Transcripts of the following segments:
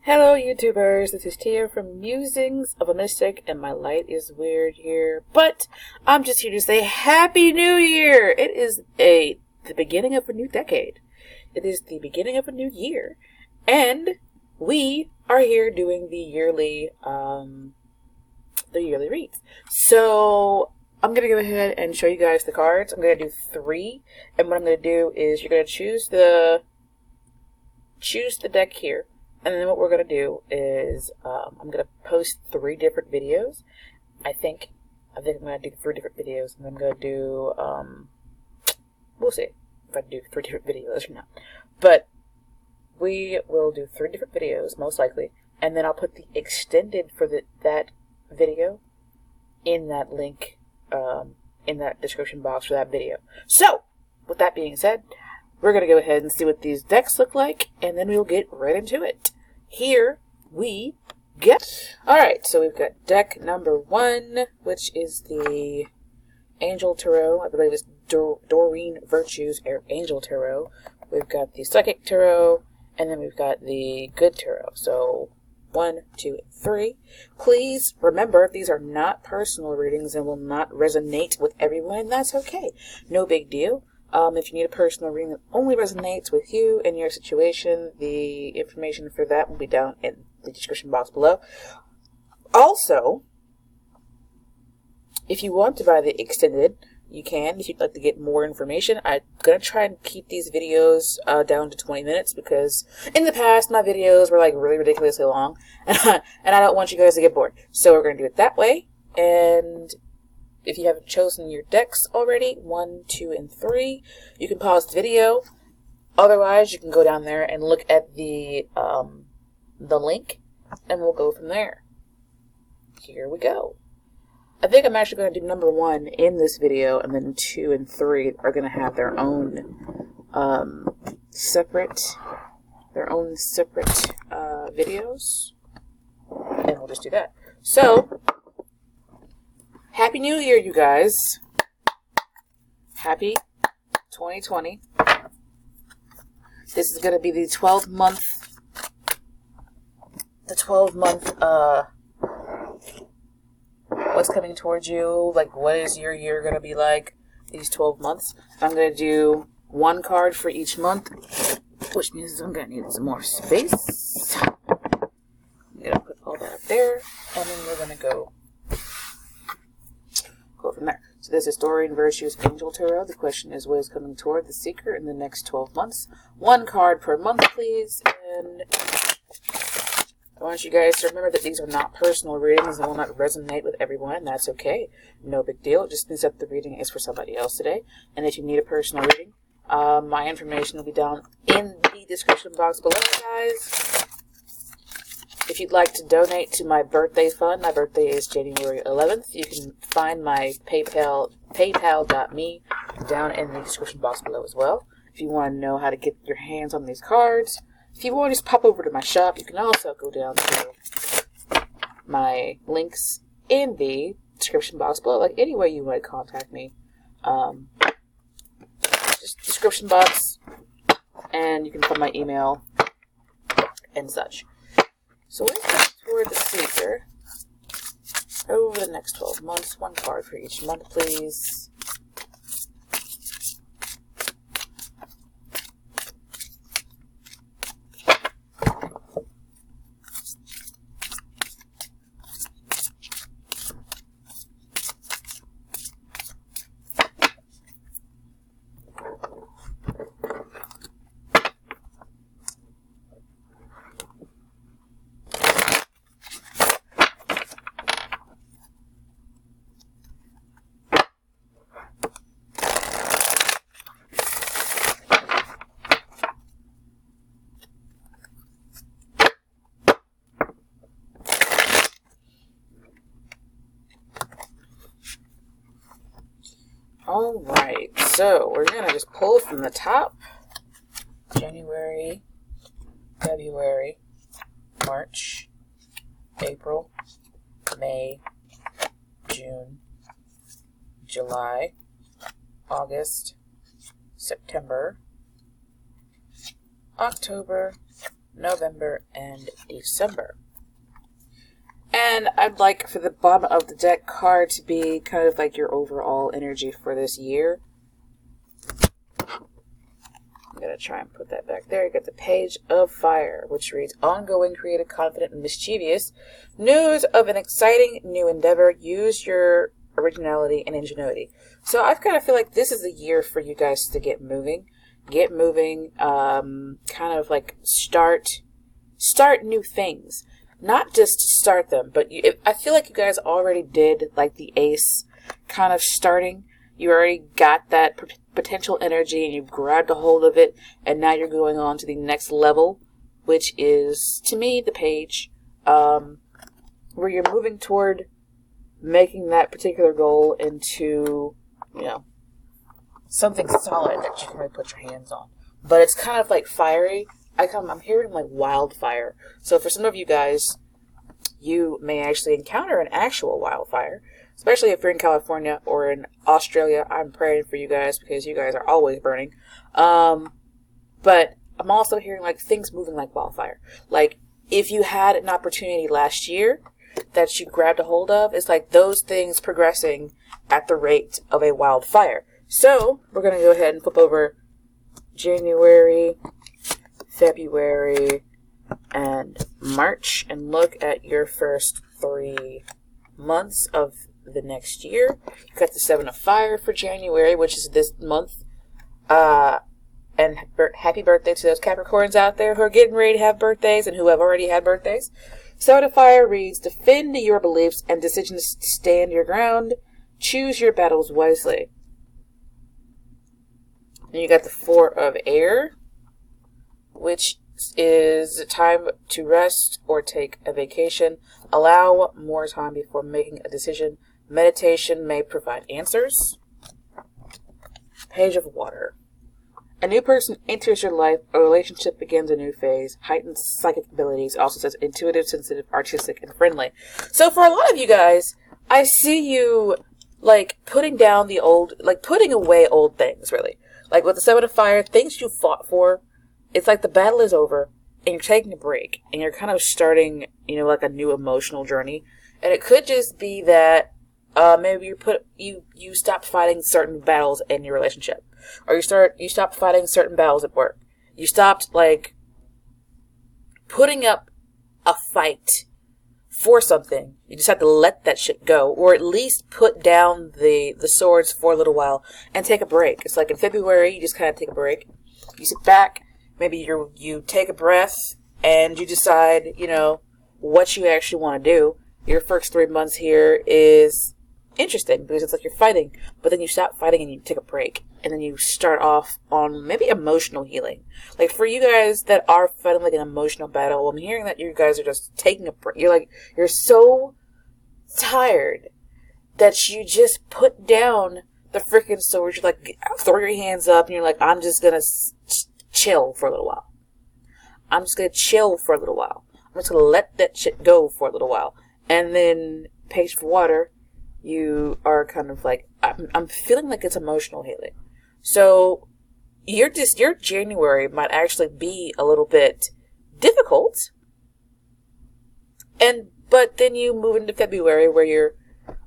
Hello YouTubers, this is Tia from Musings of a Mystic, and my light is weird here, but I'm just here to say Happy New Year! It is the beginning of a new decade. It is the beginning of a new year, and we are here doing the yearly reads. So I'm gonna go ahead and show you guys the cards. I'm gonna do 3, and what I'm gonna do is you're gonna choose the deck here. And then what we're going to do is I'm going to post 3 different videos. I think I'm going to do 3 different videos. And I'm going to do, we'll see if I do 3 different videos or not. But we will do 3 different videos, most likely. And then I'll put the extended for that video in that link, in that description box for that video. So, with that being said, we're going to go ahead and see what these decks look like, and then we'll get right into it. Here we go. Alright, so we've got deck number 1, which is the Angel Tarot. I believe it's Doreen Virtue's Angel Tarot. We've got the Psychic Tarot, and then we've got the Good Tarot. So 1, 2, 3. Please remember, these are not personal readings and will not resonate with everyone, and that's okay. No big deal. If you need a personal reading that only resonates with you and your situation, the information for that will be down in the description box below. Also, if you want to buy the extended, you can. If you'd like to get more information, I'm going to try and keep these videos down to 20 minutes because in the past, my videos were like really ridiculously long, and I don't want you guys to get bored. So we're going to do it that way, and if you haven't chosen your decks already, 1, 2, and 3, you can pause the video. Otherwise, you can go down there and look at the link, and we'll go from there. Here we go. I think I'm actually going to do number 1 in this video, and then 2 and 3 are going to have their own separate videos, and we'll just do that. So, Happy New Year, you guys. Happy 2020. This is going to be the 12-month, what's coming towards you, like what is your year going to be like, these 12 months. I'm going to do 1 card for each month, which means I'm going to need some more space. I'm going to put all that up there, and then we're going to go from there. So this is Doreen Virtue's Angel Tarot. The question is, what is coming toward the seeker in the next 12 months? 1 card per month, please. And I want you guys to remember that these are not personal readings and will not resonate with everyone, and that's okay. No big deal. It just means that the reading is for somebody else today. And if you need a personal reading, my information will be down in the description box below, guys. If you'd like to donate to my birthday fund, my birthday is January 11th. You can find my paypal.me down in the description box below as well. If you want to know how to get your hands on these cards, if you want to just pop over to my shop, you can also go down to my links in the description box below. Like any way you want to contact me, just description box, and you can find my email and such. So what is coming toward the seeker over the next 12 months? 1 card for each month, please. Alright, so we're going to just pull from the top. January, February, March, April, May, June, July, August, September, October, November, and December. And I'd like for the bottom of the deck card to be kind of like your overall energy for this year. I'm going to try and put that back there. You got the Page of Fire, which reads, ongoing, creative, confident, and mischievous. News of an exciting new endeavor. Use your originality and ingenuity. So I kind of feel like this is the year for you guys to get moving. Get moving, kind of like start new things. Not just to start them, but I feel like you guys already did like the ace kind of starting. You already got that potential energy and you've grabbed a hold of it, and now you're going on to the next level, which is, to me, the Page, where you're moving toward making that particular goal into, you know, something solid that you can really put your hands on. But it's kind of like fiery. I'm hearing like wildfire. So for some of you guys, you may actually encounter an actual wildfire, especially if you're in California or in Australia. I'm praying for you guys because you guys are always burning. But I'm also hearing like things moving like wildfire. Like if you had an opportunity last year that you grabbed a hold of, it's like those things progressing at the rate of a wildfire. So we're going to go ahead and flip over January, February, and March and look at your first 3 months of the next year. You got the Seven of Fire for January, which is this month. And happy birthday to those Capricorns out there who are getting ready to have birthdays and who have already had birthdays. Seven of Fire reads, defend your beliefs and decisions, stand your ground, choose your battles wisely. And you got the Four of Air, which is time to rest or take a vacation. Allow more time before making a decision. Meditation may provide answers. Page of Water. A new person enters your life. A relationship begins a new phase. Heightened psychic abilities. Also says intuitive, sensitive, artistic, and friendly. So for a lot of you guys, I see you like putting down the old, like putting away old things, really. Like with the Seven of Fire, things you fought for, it's like the battle is over and you're taking a break and you're kind of starting, you know, like a new emotional journey. And it could just be that maybe you stop fighting certain battles in your relationship, or you stop fighting certain battles at work. You stopped like putting up a fight for something. You just have to let that shit go, or at least put down the swords for a little while and take a break. It's like in February, you just kind of take a break. You sit back, maybe you take a breath, and you decide, you know, what you actually want to do. Your first 3 months here is interesting because it's like you're fighting, but then you stop fighting and you take a break, and then you start off on maybe emotional healing. Like for you guys that are fighting like an emotional battle, I'm hearing that you guys are just taking a break. You're so tired that you just put down the freaking sword. You're like, throw your hands up, and you're like, I'm just gonna chill for a little while. I'm just gonna chill for a little while. I'm just gonna let that shit go for a little while. And then Page of Water, you are kind of like, I'm feeling like it's emotional healing. So your January might actually be a little bit difficult. But then you move into February where you're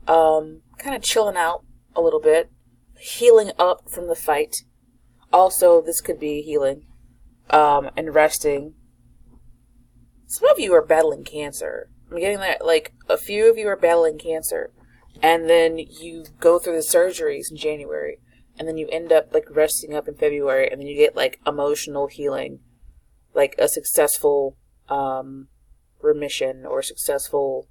kind of chilling out a little bit, healing up from the fight. Also, this could be healing and resting. Some of you are battling cancer. I'm getting that, like, a few of you are battling cancer. And then you go through the surgeries in January. And then you end up, like, resting up in February. And then you get, like, emotional healing. Like, a successful remission or successful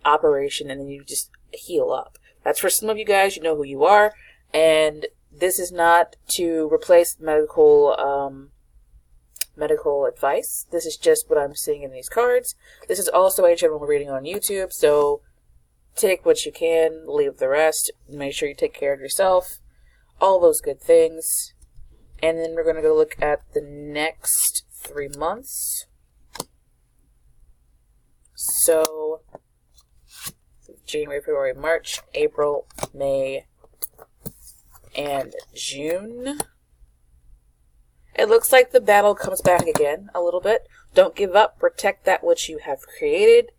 operation. And then you just heal up. That's for some of you guys. You know who you are. And this is not to replace medical advice. This is just what I'm seeing in these cards. This is also a general reading on YouTube, so take what you can, leave the rest. Make sure you take care of yourself. All those good things. And then we're going to go look at the next 3 months. So, January, February, March, April, May, and June. It looks like the battle comes back again a little bit. Don't give up. Protect that which you have created.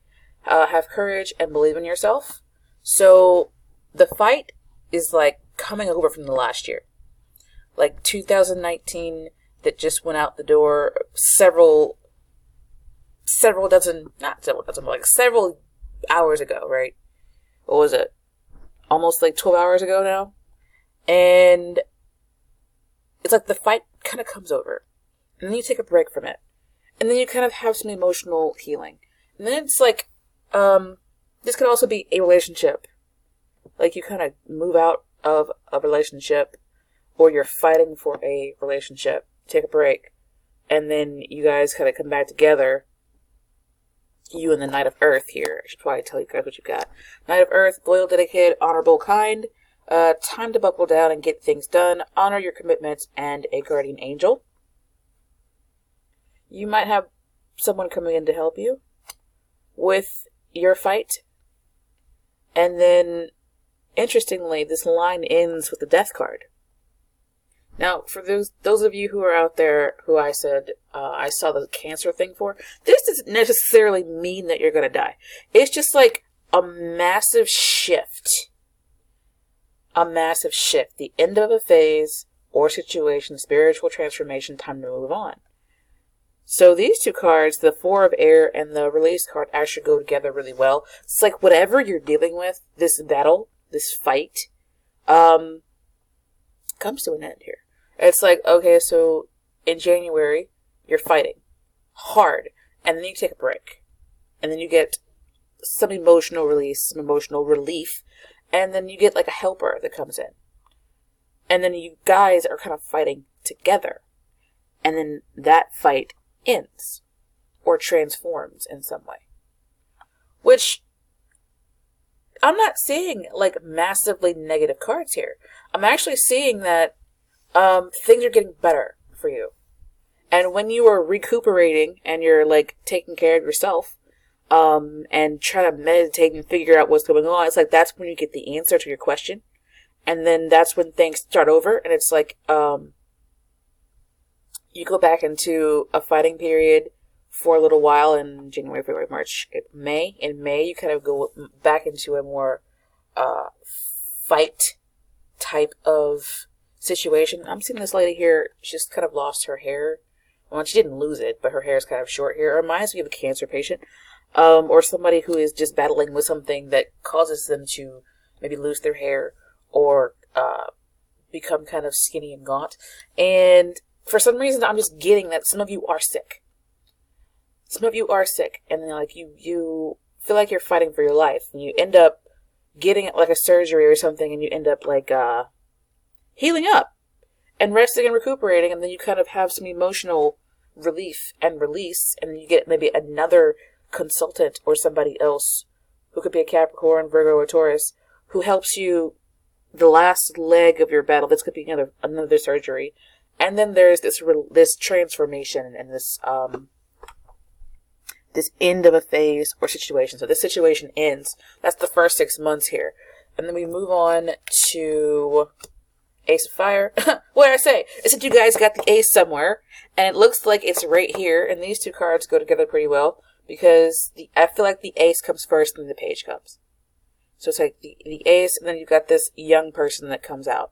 Have courage and believe in yourself. So the fight is like coming over from the last year. Like 2019 that just went out the door several dozen, not several dozen, but like several hours ago, right? What was it? Almost like 12 hours ago now. And it's like the fight kind of comes over. And then you take a break from it. And then you kind of have some emotional healing. And then it's like, this could also be a relationship. Like you kind of move out of a relationship, or you're fighting for a relationship, take a break, and then you guys kind of come back together. You and the Knight of Earth here. I should probably tell you guys what you got. Knight of Earth, loyal, dedicated, honorable, kind. Time to buckle down and get things done. Honor your commitments, and a guardian angel. You might have someone coming in to help you with your fight. And then, interestingly, this line ends with the Death card. Now, for those of you who are out there who I said I saw the cancer thing for, this doesn't necessarily mean that you're going to die. It's just like a massive shift. A massive shift. The end of a phase or situation, spiritual transformation, time to move on. So these two cards, the Four of Air and the Release card, actually go together really well. It's like whatever you're dealing with, this battle, this fight, comes to an end here. It's like, okay, so in January, you're fighting hard, and then you take a break, and then you get some emotional release, some emotional relief, and then you get like a helper that comes in. And then you guys are kind of fighting together, and then that fight ends or transforms in some way. Which, I'm not seeing like massively negative cards here. I'm actually seeing that things are getting better for you. And when you are recuperating and you're like taking care of yourself, and trying to meditate and figure out what's going on, it's like that's when you get the answer to your question. And then that's when things start over, and it's like, you go back into a fighting period for a little while in January, February, March, May. In May, you kind of go back into a more fight type of situation. I'm seeing this lady here, she's kind of lost her hair. Well, she didn't lose it, but her hair is kind of short here. It reminds me of a cancer patient, or somebody who is just battling with something that causes them to maybe lose their hair or become kind of skinny and gaunt. And for some reason, I'm just getting that some of you are sick. Some of you are sick, and then like you feel like you're fighting for your life, and you end up getting like a surgery or something, and you end up like healing up and resting and recuperating, and then you kind of have some emotional relief and release, and then you get maybe another consultant or somebody else who could be a Capricorn, Virgo, or Taurus who helps you the last leg of your battle. This could be another surgery, and then there's this transformation and this end of a phase or situation. So this situation ends. That's the first 6 months here, and then we move on to Ace of Fire. What did I say? I said you guys got the ace somewhere, and it looks like it's right here, and these two cards go together pretty well, because I feel like the ace comes first, and then the page comes. So it's like the ace, and then you've got this young person that comes out.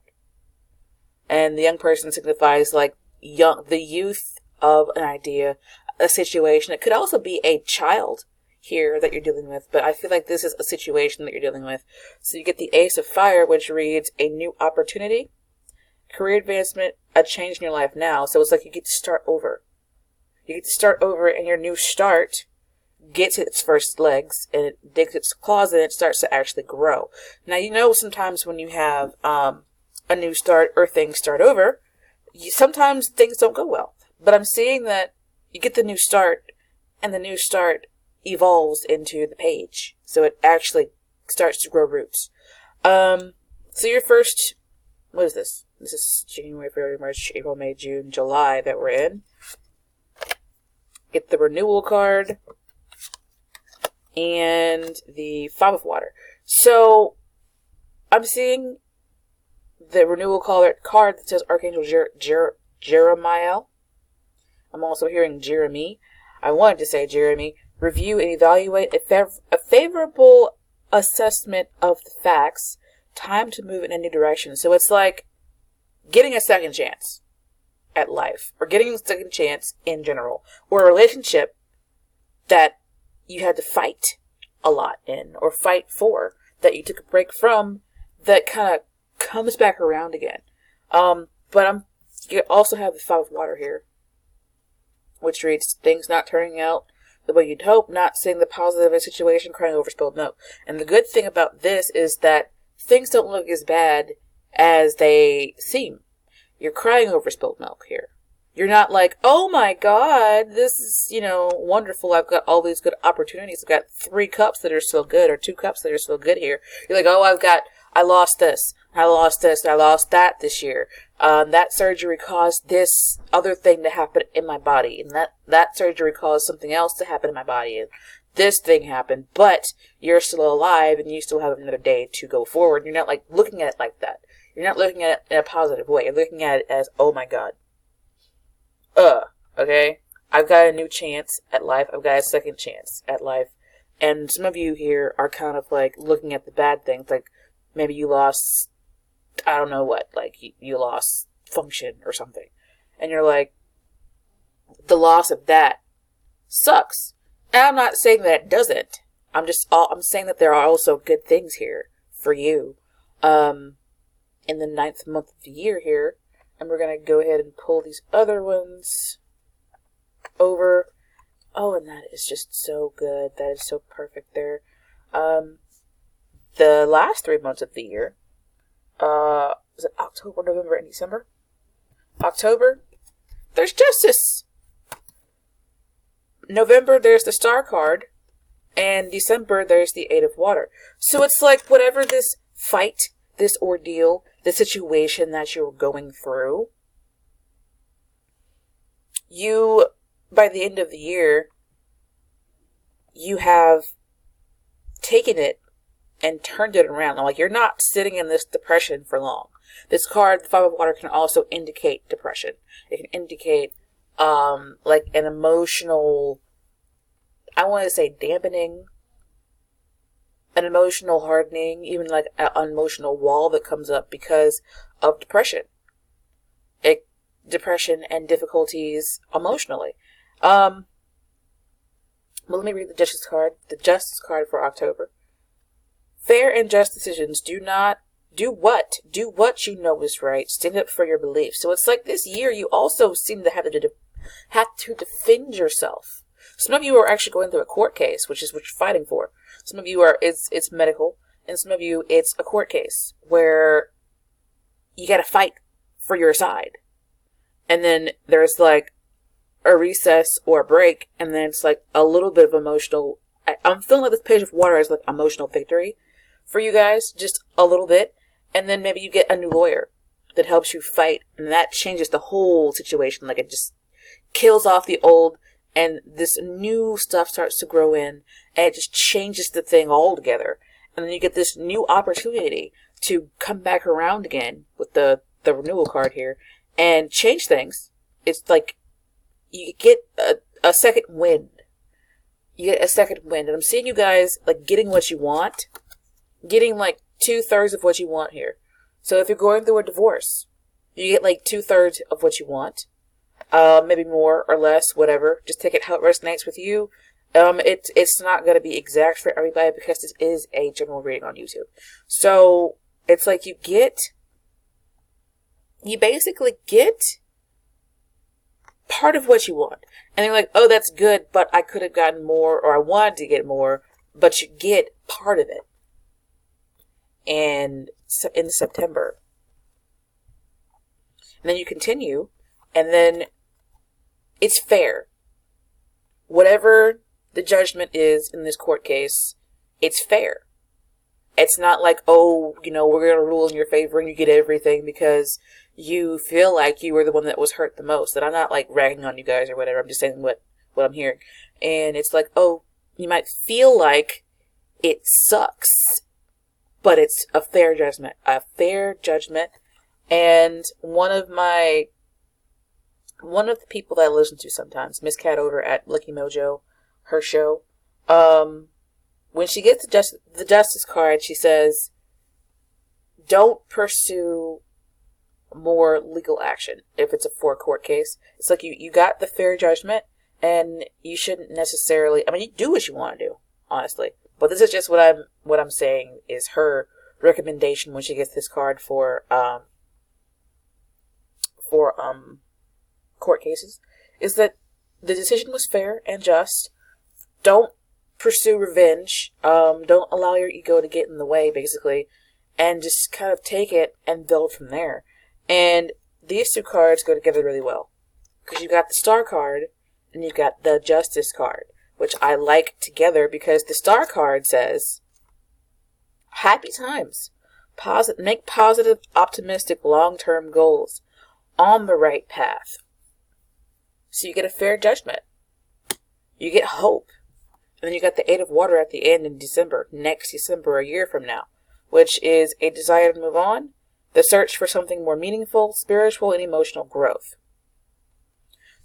And the young person signifies like the youth of an idea, a situation. It could also be a child here that you're dealing with, but I feel like this is a situation that you're dealing with. So you get the Ace of Fire, which reads a new opportunity, career advancement, a change in your life now. So it's like you get to start over. You get to start over, and your new start gets its first legs, and it digs its claws, and it starts to actually grow. Now, you know, sometimes when you have a new start or things start over, sometimes things don't go well. But I'm seeing that you get the new start, and the new start evolves into the page. So it actually starts to grow roots. So your first, what is this? This is January, February, March, April, May, June, July that we're in. Get the renewal card and the Five of Water. So I'm seeing the renewal card that says Archangel Jeremiah. I'm also hearing Jeremy. I wanted to say Jeremy. Review and evaluate a favorable assessment of the facts. Time to move in a new direction. So it's like getting a second chance at life, or getting a second chance in general, or a relationship that you had to fight a lot in, or fight for, that you took a break from, that kind of comes back around again. But you also have the Five of Water here, which reads, things not turning out the way you'd hope, not seeing the positive in a situation, crying over spilled milk. And the good thing about this is that things don't look as bad as they seem. You're crying over spilled milk here. You're not like, oh my God, this is, wonderful. I've got all these good opportunities. I've got 3 cups that are still good, or 2 cups that are still good here. You're like, oh, I lost this, I lost this, I lost that this year. That surgery caused this other thing to happen in my body. And that surgery caused something else to happen in my body. And this thing happened, but you're still alive and you still have another day to go forward. You're not like looking at it like that. You're not looking at it in a positive way. You're looking at it as, oh my God. Okay? I've got a new chance at life. I've got a second chance at life. And some of you here are kind of like looking at the bad things. Like maybe you lost, I don't know what, like you lost function or something. And you're like, the loss of that sucks. And I'm not saying that it doesn't. I'm saying that there are also good things here for you. In the 9th month of the year here. And we're going to go ahead and pull these other ones over. Oh, and that is just so good. That is so perfect there. The last 3 months of the year, was it October, November, and December? October, there's Justice. November, there's the Star card. And December, there's the Eight of Water. So it's like whatever this fight, this ordeal, the situation that you're going through, you, by the end of the year, you have taken it and turned it around. Like, you're not sitting in this depression for long. This card, the Five of Water, can also indicate depression. It can indicate, like an emotional, I want to say dampening, an emotional hardening, even like an emotional wall that comes up because of depression. Depression and difficulties emotionally. Well, let me read the Justice card. The Justice card for October. Fair and just decisions. Do what you know is right. Stand up for your beliefs. So it's like this year you also seem to have to defend yourself. Some of you are actually going through a court case, which is what you're fighting for. Some of you it's medical, and some of you it's a court case where you got to fight for your side. And then there's like a recess or a break, and then it's like a little bit of emotional. I'm feeling like this page of water is like emotional victory for you guys, just a little bit. And then maybe you get a new lawyer that helps you fight, and that changes the whole situation. Like, it just kills off the old, and this new stuff starts to grow in, and it just changes the thing altogether. And then you get this new opportunity to come back around again with the renewal card here and change things. It's like you get a second wind. You get a second wind. And I'm seeing you guys like getting what you want. Getting like 2/3 of what you want here. So if you're going through a divorce, you get like 2/3 of what you want. Maybe more or less, whatever. Just take it how it resonates with you. It's not going to be exact for everybody because this is a general reading on YouTube. So it's like you basically get part of what you want. And you're like, oh, that's good, but I could have gotten more, or I wanted to get more, but you get part of it. And in September. And then you continue, and then it's fair. Whatever the judgment is in this court case, it's fair. It's not like, oh, we're going to rule in your favor and you get everything because you feel like you were the one that was hurt the most. And I'm not like ragging on you guys or whatever. I'm just saying what I'm hearing. And it's like, oh, you might feel like it sucks, but it's a fair judgment. A fair judgment. And one of my one of the people that I listen to sometimes, Miss Cat over at Lucky Mojo, her show, when she gets the justice card, she says, don't pursue more legal action if it's a court case. It's like you got the fair judgment, and you shouldn't necessarily, I mean, you do what you want to do, honestly. But this is just what I'm saying is her recommendation when she gets this card for court cases, is that the decision was fair and just. Don't pursue revenge. Don't allow your ego to get in the way, basically, and just kind of take it and build from there. And these two cards go together really well, because you've got the Star card and you've got the Justice card, which I like together because the Star card says, happy times. Make positive, optimistic, long-term goals on the right path. So you get a fair judgment. You get hope. And then you got the Eight of Water at the end in December, next December, a year from now, which is a desire to move on, the search for something more meaningful, spiritual, and emotional growth.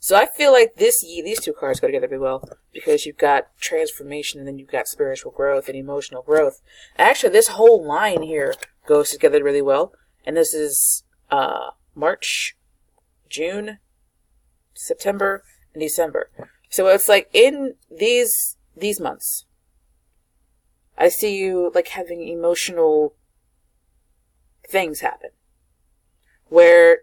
So I feel like these two cards go together really well, because you've got transformation and then you've got spiritual growth and emotional growth. Actually, this whole line here goes together really well. And this is March, June, September, and December. So it's like in these months, I see you like having emotional things happen where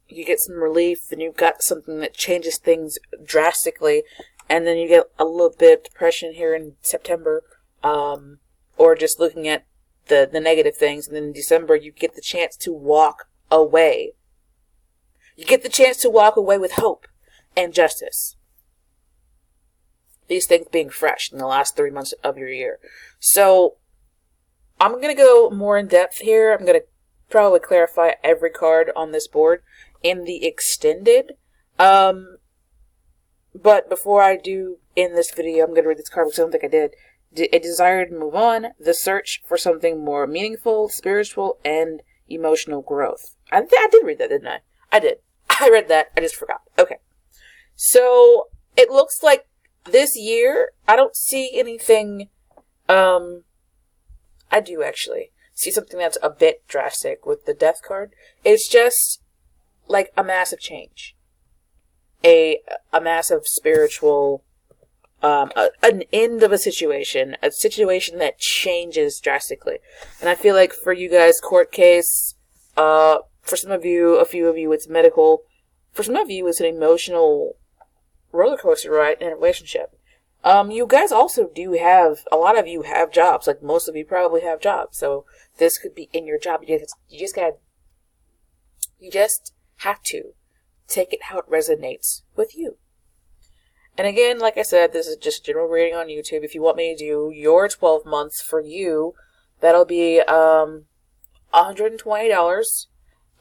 you get some relief and you've got something that changes things drastically, and then you get a little bit of depression here in September, or just looking at the negative things, and then in December you get the chance to walk away. You get the chance to walk away with hope and justice. These things being fresh in the last 3 months of your year. So I'm going to go more in depth here. I'm going to probably clarify every card on this board in the extended. But before I do in this video, I'm going to read this card because I don't think I did. A desire to move on, the search for something more meaningful, spiritual, and emotional growth. I did read that, didn't I? I did. I read that. I just forgot. Okay. So it looks like this year, I don't see anything, I do actually see something that's a bit drastic with the Death card. It's just like a massive change. A massive spiritual, an end of a situation that changes drastically. And I feel like for you guys, court case, for some of you, a few of you, it's medical. For some of you, it's an emotional roller coaster ride in a relationship. You guys also do have, a lot of you have jobs, like most of you probably have jobs, so this could be in your job. You just have to take it how it resonates with you. And again, like I said, this is just general reading on YouTube. If you want me to do your 12 months for you, that'll be $120,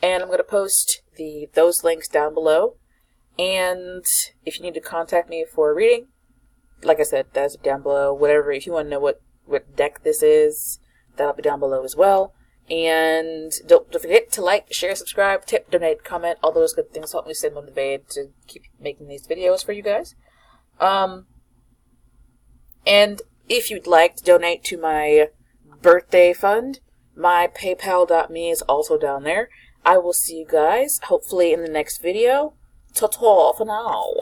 and I'm going to post those links down below. And if you need to contact me for a reading, like I said, that's down below. Whatever, if you want to know what deck this is, that'll be down below as well. And don't forget to like, share, subscribe, tip, donate, comment. All those good things help me stay motivated to keep making these videos for you guys. And if you'd like to donate to my birthday fund, my paypal.me is also down there. I will see you guys, hopefully in the next video. Ta-ta for now.